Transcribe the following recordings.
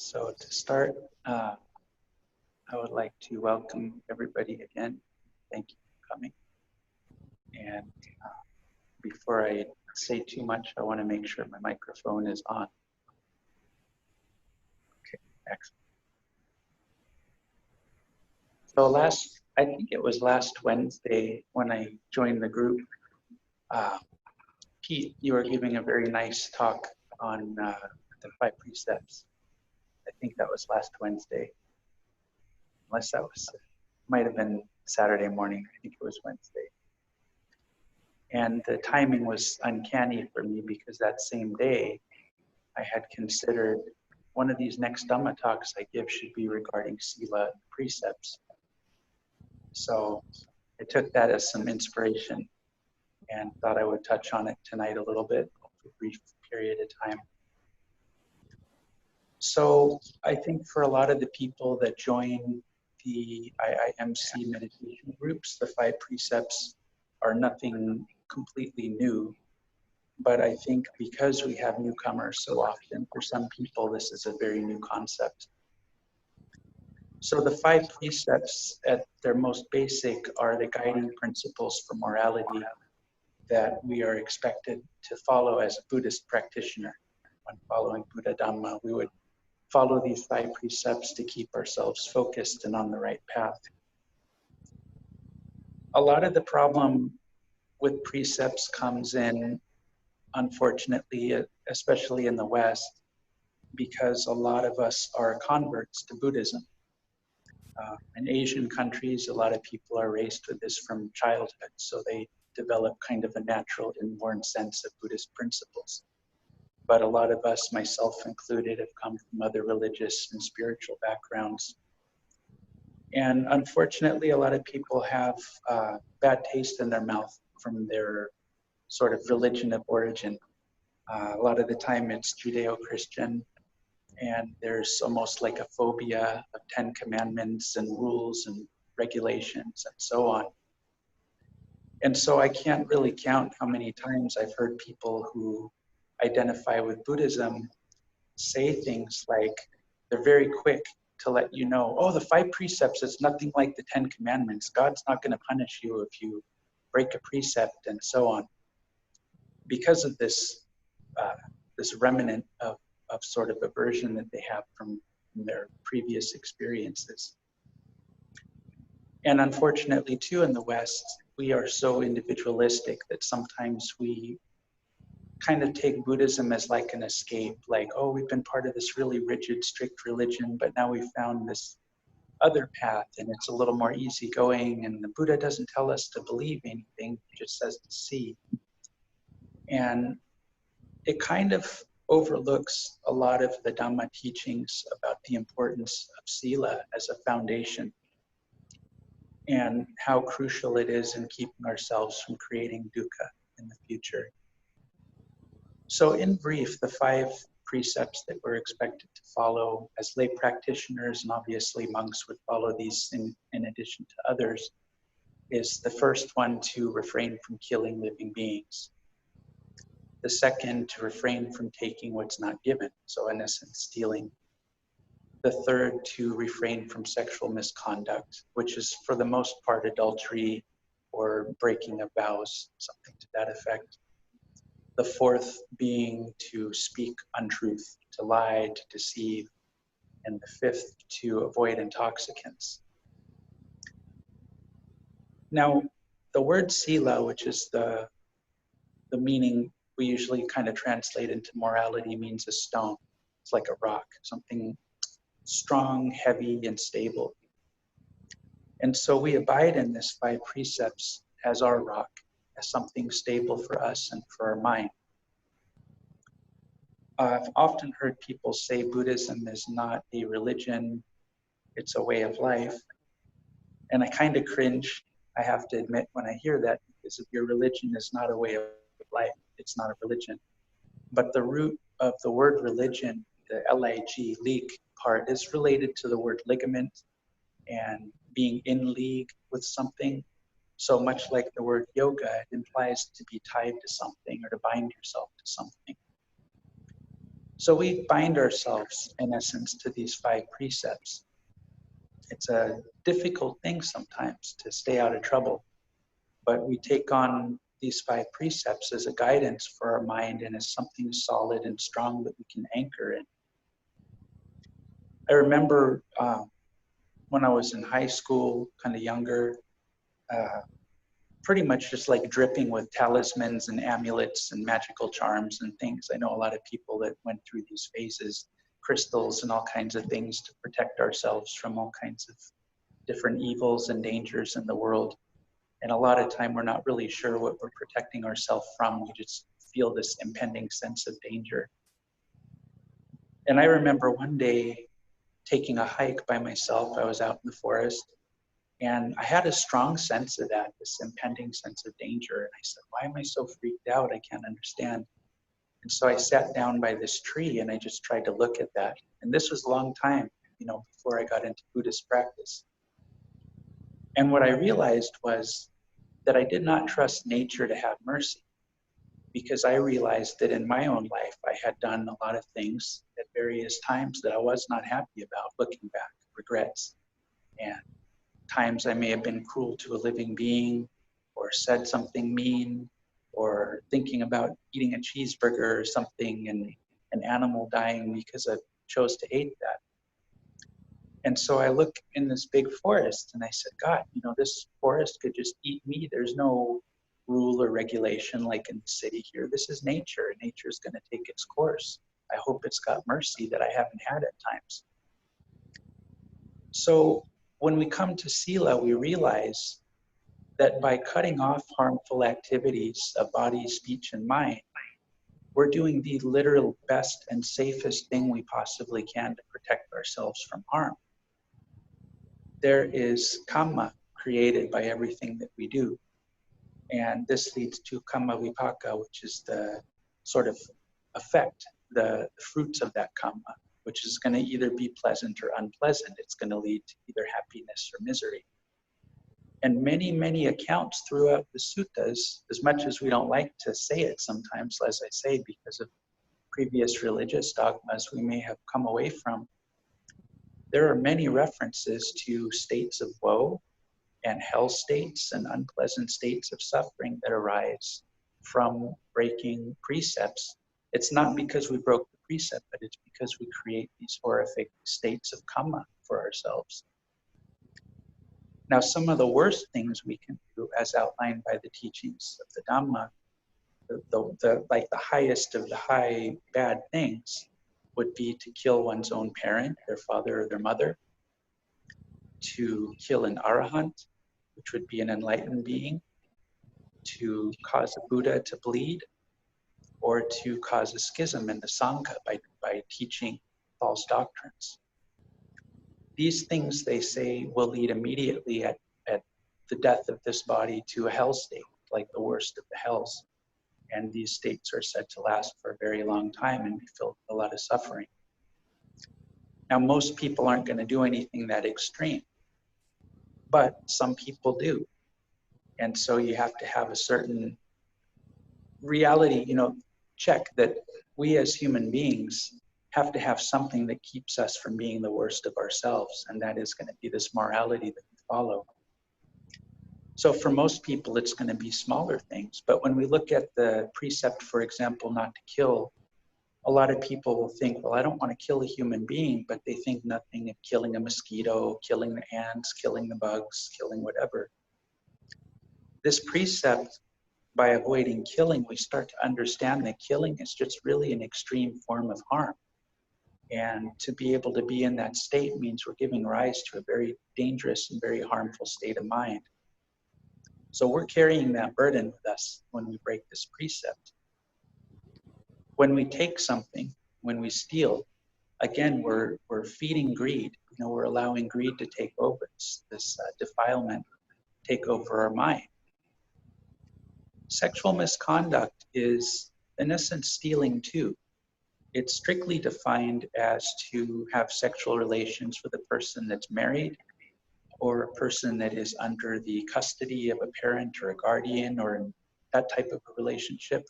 So to start, I would like to welcome everybody again. Thank you for coming. And before I say too much, I want to make sure my microphone is on. Okay, excellent. So I think it was last Wednesday when I joined the group, Pete, you were giving a very nice talk on the 5 precepts. I think that was last Wednesday, unless that might have been Saturday morning. I think it was Wednesday. And the timing was uncanny for me because that same day I had considered one of these next Dhamma talks I give should be regarding Sila precepts. So I took that as some inspiration and thought I would touch on it tonight a little bit for a brief period of time. So I think for a lot of the people that join the IIMC meditation groups, the 5 precepts are nothing completely new. But I think because we have newcomers so often, for some people this is a very new concept. So the 5 precepts at their most basic are the guiding principles for morality that we are expected to follow as a Buddhist practitioner. When following Buddha Dhamma, we would follow these 5 precepts to keep ourselves focused and on the right path. A lot of the problem with precepts comes in, unfortunately, especially in the West, because a lot of us are converts to Buddhism. In Asian countries, a lot of people are raised with this from childhood, so they develop kind of a natural inborn sense of Buddhist principles. But a lot of us, myself included, have come from other religious and spiritual backgrounds. And unfortunately, a lot of people have bad taste in their mouth from their sort of religion of origin. A lot of the time it's Judeo-Christian, and there's almost like a phobia of 10 commandments and rules and regulations and so on. And so I can't really count how many times I've heard people who identify with Buddhism say things like, they're very quick to let you know, oh, the 5 precepts is nothing like the 10 commandments. God's not going to punish you if you break a precept and so on. Because of this remnant of sort of aversion that they have from their previous experiences. And unfortunately, too, in the West, we are so individualistic that sometimes we kind of take Buddhism as like an escape, like, oh, we've been part of this really rigid, strict religion, but now we've found this other path and it's a little more easygoing, and the Buddha doesn't tell us to believe anything, he just says to see. And it kind of overlooks a lot of the Dhamma teachings about the importance of Sila as a foundation and how crucial it is in keeping ourselves from creating dukkha in the future. So in brief, the 5 precepts that we're expected to follow as lay practitioners, and obviously monks would follow these in addition to others, is the first one to refrain from killing living beings. The second, to refrain from taking what's not given, so in essence, stealing. The third, to refrain from sexual misconduct, which is for the most part adultery or breaking of vows, something to that effect. The fourth being to speak untruth, to lie, to deceive. And the fifth, to avoid intoxicants. Now, the word Sila, which is the meaning we usually kind of translate into morality, means a stone. It's like a rock, something strong, heavy, and stable. And so we abide in this 5 precepts as our rock, as something stable for us and for our mind. I've often heard people say Buddhism is not a religion, it's a way of life. And I kind of cringe, I have to admit, when I hear that, because if your religion is not a way of life, it's not a religion. But the root of the word religion, the L-I-G, league part, is related to the word ligament and being in league with something. So much like the word yoga, it implies to be tied to something or to bind yourself to something. So we bind ourselves, in essence, to these 5 precepts. It's a difficult thing sometimes to stay out of trouble, but we take on these 5 precepts as a guidance for our mind and as something solid and strong that we can anchor in. I remember when I was in high school, kind of younger, pretty much just like dripping with talismans and amulets and magical charms and things. I know a lot of people that went through these phases, crystals and all kinds of things to protect ourselves from all kinds of different evils and dangers in the world. And a lot of time we're not really sure what we're protecting ourselves from. We just feel this impending sense of danger. And I remember one day taking a hike by myself. I was out in the forest, and I had a strong sense of that, this impending sense of danger. And I said, why am I so freaked out? I can't understand. And so I sat down by this tree and I just tried to look at that. And this was a long time, before I got into Buddhist practice. And what I realized was that I did not trust nature to have mercy, because I realized that in my own life, I had done a lot of things at various times that I was not happy about, looking back, regrets. And times I may have been cruel to a living being, or said something mean, or thinking about eating a cheeseburger or something and an animal dying because I chose to eat that. And so I look in this big forest and I said, God, this forest could just eat me. There's no rule or regulation like in the city here. This is nature. Nature is going to take its course. I hope it's got mercy that I haven't had at times. So when we come to Sila, we realize that by cutting off harmful activities of body, speech, and mind, we're doing the literal best and safest thing we possibly can to protect ourselves from harm. There is kamma created by everything that we do. And this leads to kamma vipaka, which is the sort of effect, the fruits of that kamma, which is going to either be pleasant or unpleasant. It's going to lead to either happiness or misery. And many, many accounts throughout the suttas, as much as we don't like to say it sometimes, as I say, because of previous religious dogmas we may have come away from, there are many references to states of woe and hell states and unpleasant states of suffering that arise from breaking precepts. It's not because we broke the precept, but it's because we create these horrific states of kamma for ourselves. Now, some of the worst things we can do, as outlined by the teachings of the Dhamma, the highest of the high bad things, would be to kill one's own parent, their father or their mother, to kill an arahant, which would be an enlightened being, to cause a Buddha to bleed, or to cause a schism in the Sangha by teaching false doctrines. These things, they say, will lead immediately at the death of this body to a hell state, like the worst of the hells. And these states are said to last for a very long time and be filled with a lot of suffering. Now, most people aren't going to do anything that extreme, but some people do. And so you have to have a certain reality, check that we as human beings have to have something that keeps us from being the worst of ourselves. And that is going to be this morality that we follow. So for most people, it's going to be smaller things. But when we look at the precept, for example, not to kill, a lot of people will think, well, I don't want to kill a human being, but they think nothing of killing a mosquito, killing the ants, killing the bugs, killing whatever. This precept, by avoiding killing, we start to understand that killing is just really an extreme form of harm. And to be able to be in that state means we're giving rise to a very dangerous and very harmful state of mind. So we're carrying that burden with us when we break this precept. When we take something, when we steal, again, we're feeding greed. We're allowing greed to take over, this defilement take over our mind. Sexual misconduct is, in essence, stealing too. It's strictly defined as to have sexual relations with a person that's married or a person that is under the custody of a parent or a guardian or that type of a relationship.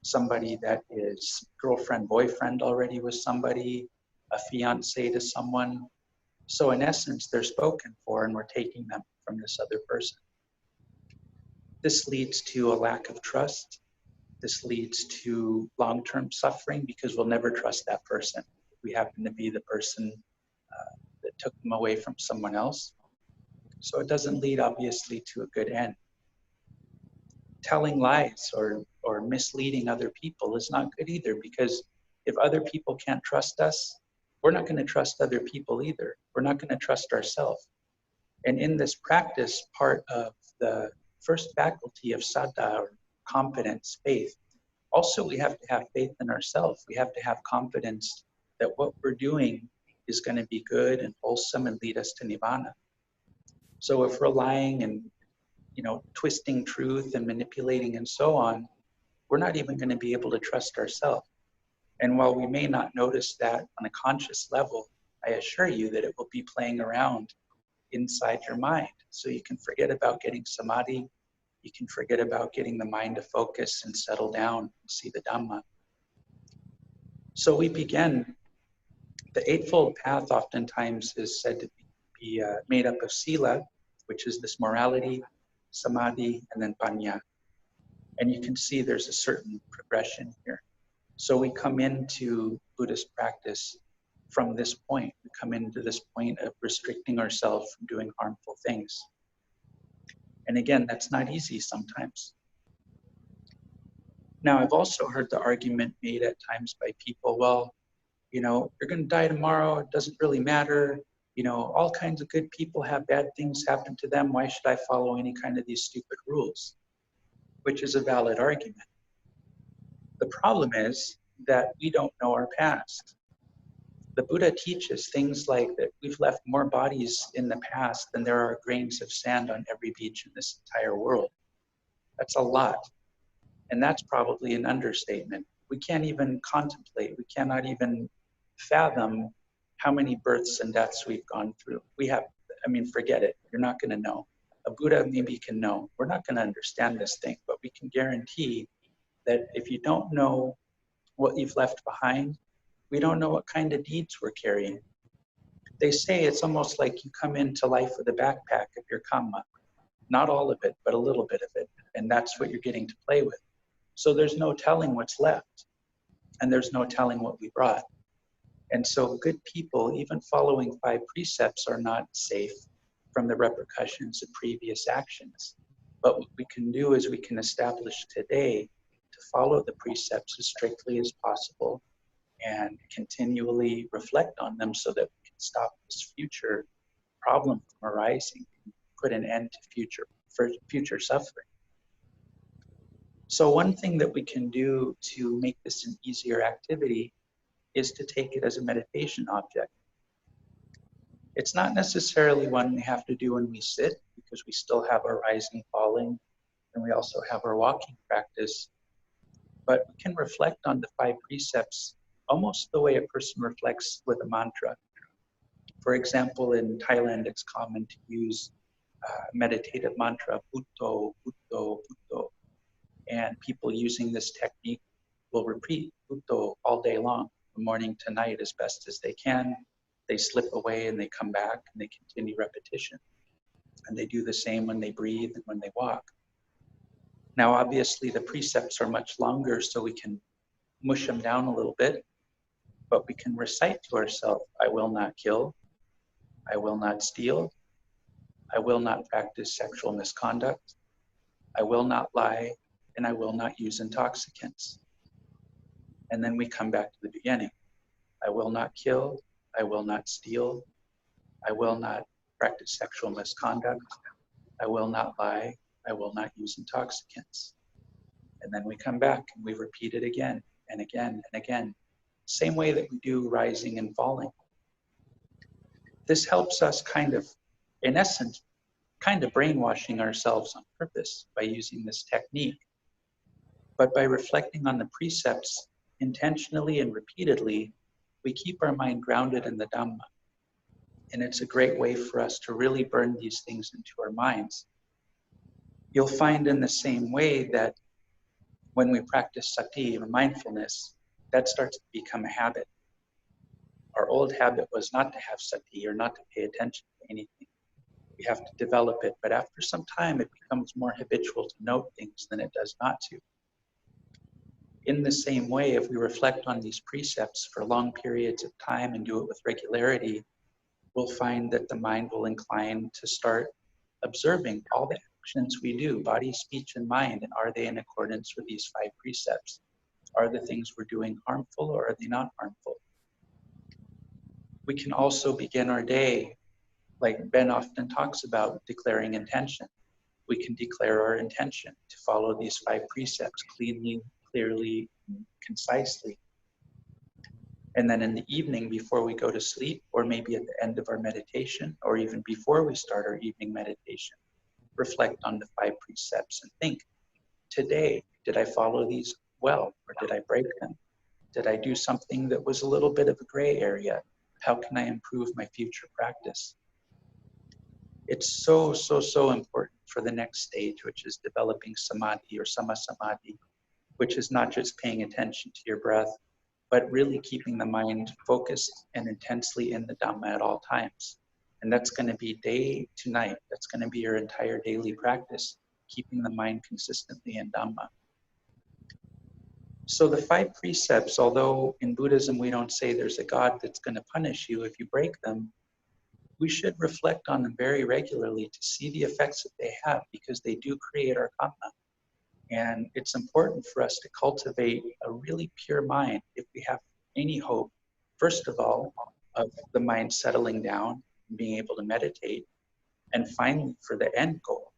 somebody that is girlfriend, boyfriend already with somebody, a fiance to someone. So in essence, they're spoken for and we're taking them from this other person. This leads to a lack of trust. This leads to long-term suffering because we'll never trust that person. We happen to be the person that took them away from someone else. So it doesn't lead obviously to a good end. Telling lies or misleading other people is not good either, because if other people can't trust us, we're not going to trust other people either. We're not going to trust ourselves. And in this practice, part of the first faculty of saddha, or confidence, faith, also we have to have faith in ourselves. We have to have confidence that what we're doing is going to be good and wholesome and lead us to nibbana. So if we're lying and twisting truth and manipulating and so on, we're not even going to be able to trust ourselves. And while we may not notice that on a conscious level, I assure you that it will be playing around inside your mind. So you can forget about getting samadhi, you can forget about getting the mind to focus and settle down and see the Dhamma. So we begin, the Eightfold Path oftentimes is said to be made up of Sila, which is this morality, samadhi, and then panya. And you can see there's a certain progression here. So we come into Buddhist practice from this point. We come into this point of restricting ourselves from doing harmful things. And again, that's not easy sometimes. Now, I've also heard the argument made at times by people, well, you're going to die tomorrow. It doesn't really matter. All kinds of good people have bad things happen to them. Why should I follow any kind of these stupid rules? Which is a valid argument. The problem is that we don't know our past. The Buddha teaches things like that we've left more bodies in the past than there are grains of sand on every beach in this entire world. That's a lot. And that's probably an understatement. We can't even contemplate. We cannot even fathom how many births and deaths we've gone through. Forget it. You're not going to know. A Buddha maybe can know. We're not going to understand this thing, but we can guarantee that if you don't know what you've left behind, we don't know what kind of deeds we're carrying. They say it's almost like you come into life with a backpack of your karma. Not all of it, but a little bit of it. And that's what you're getting to play with. So there's no telling what's left. And there's no telling what we brought. And so good people, even following 5 precepts, are not safe from the repercussions of previous actions. But what we can do is we can establish today to follow the precepts as strictly as possible and continually reflect on them so that we can stop this future problem from arising and put an end to future suffering. So one thing that we can do to make this an easier activity is to take it as a meditation object. It's not necessarily one we have to do when we sit, because we still have our rising, falling, and we also have our walking practice. But we can reflect on the 5 precepts almost the way a person reflects with a mantra. For example, in Thailand, it's common to use meditative mantra, Bhutto, Bhutto, Bhutto. And people using this technique will repeat Bhutto all day long, from morning to night as best as they can. They slip away and they come back and they continue repetition. And they do the same when they breathe and when they walk. Now, obviously, the precepts are much longer, so we can mush them down a little bit, but we can recite to ourselves, I will not kill, I will not steal, I will not practice sexual misconduct, I will not lie, and I will not use intoxicants. And then we come back to the beginning. I will not kill, I will not steal, I will not practice sexual misconduct, I will not lie, I will not use intoxicants. And then we come back and we repeat it again and again and again. Same way that we do rising and falling. This helps us in essence, brainwashing ourselves on purpose by using this technique. But by reflecting on the precepts intentionally and repeatedly, we keep our mind grounded in the Dhamma. And it's a great way for us to really burn these things into our minds. You'll find in the same way that when we practice sati or mindfulness, that starts to become a habit. Our old habit was not to have sati or not to pay attention to anything. We have to develop it, but after some time, it becomes more habitual to note things than it does not to. In the same way, if we reflect on these precepts for long periods of time and do it with regularity, we'll find that the mind will incline to start observing all the actions we do, body, speech, and mind, and are they in accordance with these 5 precepts? Are the things we're doing harmful or are they not harmful? We can also begin our day, like Ben often talks about, declaring intention. We can declare our intention to follow these 5 precepts cleanly, clearly, concisely. And then in the evening before we go to sleep, or maybe at the end of our meditation, or even before we start our evening meditation, reflect on the 5 precepts and think, today, did I follow these well, or did I break them? Did I do something that was a little bit of a gray area? How can I improve my future practice? It's so, so, so important for the next stage, which is developing samadhi or sama-samadhi, which is not just paying attention to your breath, but really keeping the mind focused and intensely in the Dhamma at all times. And that's going to be day to night. That's going to be your entire daily practice, keeping the mind consistently in Dhamma. So the 5 precepts, although in Buddhism we don't say there's a God that's going to punish you if you break them, we should reflect on them very regularly to see the effects that they have, because they do create our karma. And it's important for us to cultivate a really pure mind if we have any hope, first of all, of the mind settling down and being able to meditate. And finally, for the end goal,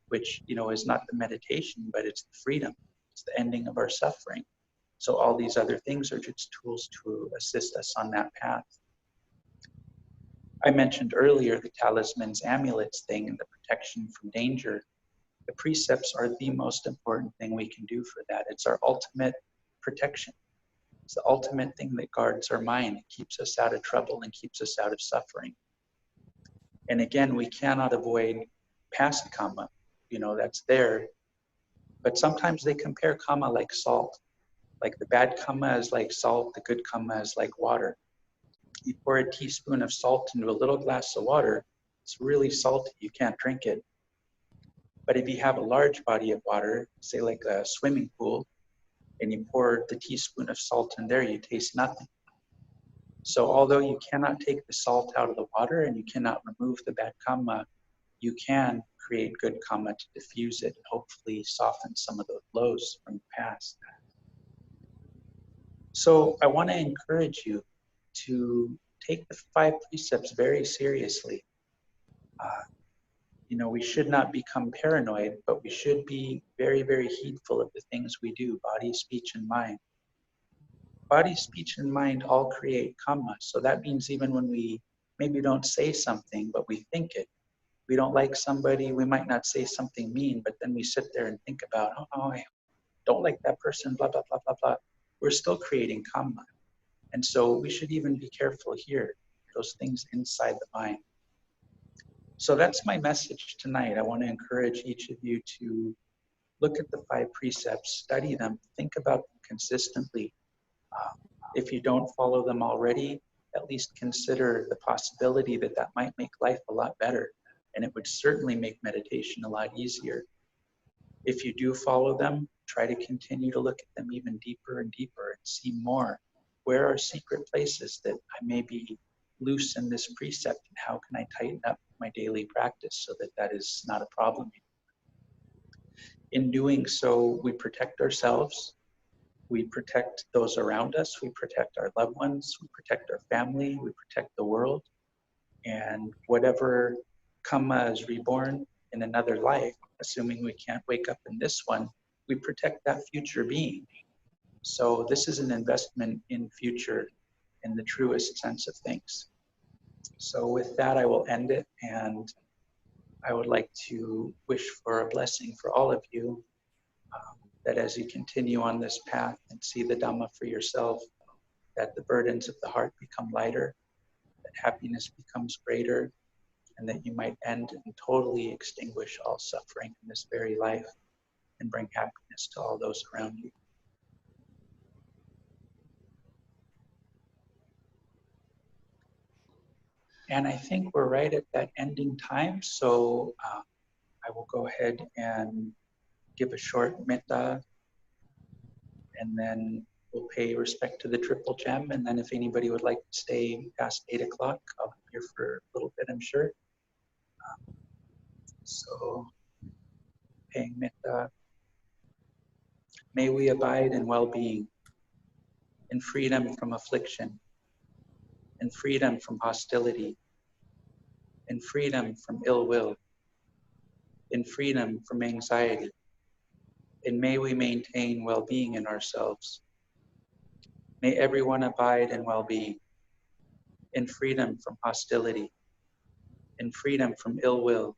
which, is not the meditation, but it's the freedom. It's the ending of our suffering. So all these other things are just tools to assist us on that path. I mentioned earlier the talismans, amulets thing, and the protection from danger. The precepts are the most important thing we can do for that. It's our ultimate protection. It's the ultimate thing that guards our mind, keeps us out of trouble and keeps us out of suffering. And again, we cannot avoid past karma. That's there. But sometimes they compare karma like salt. Like the bad karma is like salt, the good karma is like water. You pour a teaspoon of salt into a little glass of water, it's really salty, you can't drink it. But if you have a large body of water, say like a swimming pool, and you pour the teaspoon of salt in there, you taste nothing. So although you cannot take the salt out of the water and you cannot remove the bad karma, you can create good karma to diffuse it and hopefully soften some of those blows from the past. So I want to encourage you to take the 5 precepts very seriously. We should not become paranoid, but we should be very, very heedful of the things we do, body, speech, and mind. Body, speech, and mind all create karma. So that means even when we maybe don't say something, but we think it. We don't like somebody, we might not say something mean, but then we sit there and think about, oh, I don't like that person, blah, blah, blah, blah, blah. We're still creating karma. And so we should even be careful here, those things inside the mind. So that's my message tonight. I want to encourage each of you to look at the 5 precepts, study them, think about them consistently. If you don't follow them already, at least consider the possibility that that might make life a lot better, and it would certainly make meditation a lot easier. If you do follow them, try to continue to look at them even deeper and deeper and see more. Where are secret places that I may be loose in this precept, and how can I tighten up my daily practice so that that is not a problem? In doing so, we protect ourselves, we protect those around us, we protect our loved ones, we protect our family, we protect the world, and whatever karma is reborn in another life, assuming we can't wake up in this one, we protect that future being. So this is an investment in future in the truest sense of things. So with that, I will end it, and I would like to wish for a blessing for all of you, that as you continue on this path and see the Dhamma for yourself, that the burdens of the heart become lighter, that happiness becomes greater, and that you might end and totally extinguish all suffering in this very life. and bring happiness to all those around you. And I think we're right at that ending time, so I will go ahead and give a short metta, and then we'll pay respect to the triple gem. And then if anybody would like to stay past 8 o'clock, I'll be here for a little bit, I'm sure. So paying metta. May we abide in well-being, in freedom from affliction, in freedom from hostility, in freedom from ill will, in freedom from anxiety, and may we maintain well-being in ourselves. May everyone abide in well-being, in freedom from hostility, in freedom from ill will,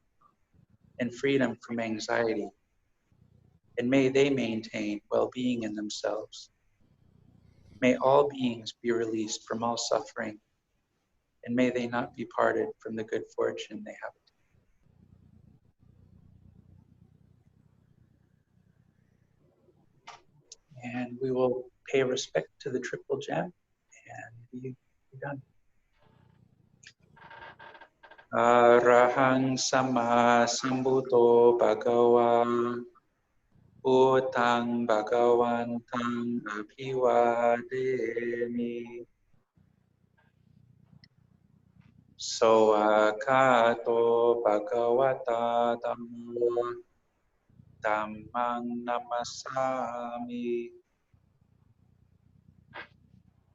in freedom from anxiety, and may they maintain well-being in themselves. May all beings be released from all suffering, and may they not be parted from the good fortune they have. And we will pay respect to the triple gem and be done. Arahang sama sambuddho bhagava Utang bhagavantang abhivademi Soakato bhagavata dhammo dhammang namasami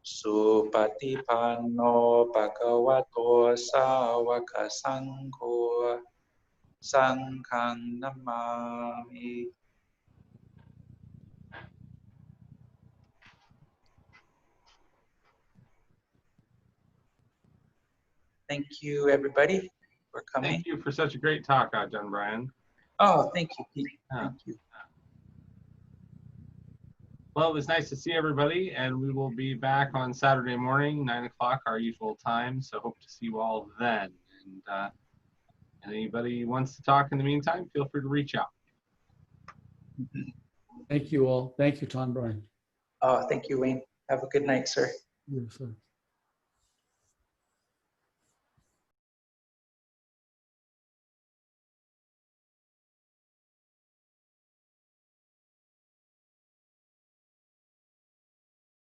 Supatipanno bhagavato sāvaka saṅgho Sanghang namami. Thank you, everybody, for coming. Thank you for such a great talk, Ajahn Bryan. Oh, thank you, Pete. Thank you. Well, it was nice to see everybody, and we will be back on Saturday morning, 9 o'clock, our usual time. So hope to see you all then. And anybody wants to talk in the meantime, feel free to reach out. Thank you all. Thank you, Ajahn Bryan. Oh, thank you, Wayne. Have a good night, sir. Yes, sir.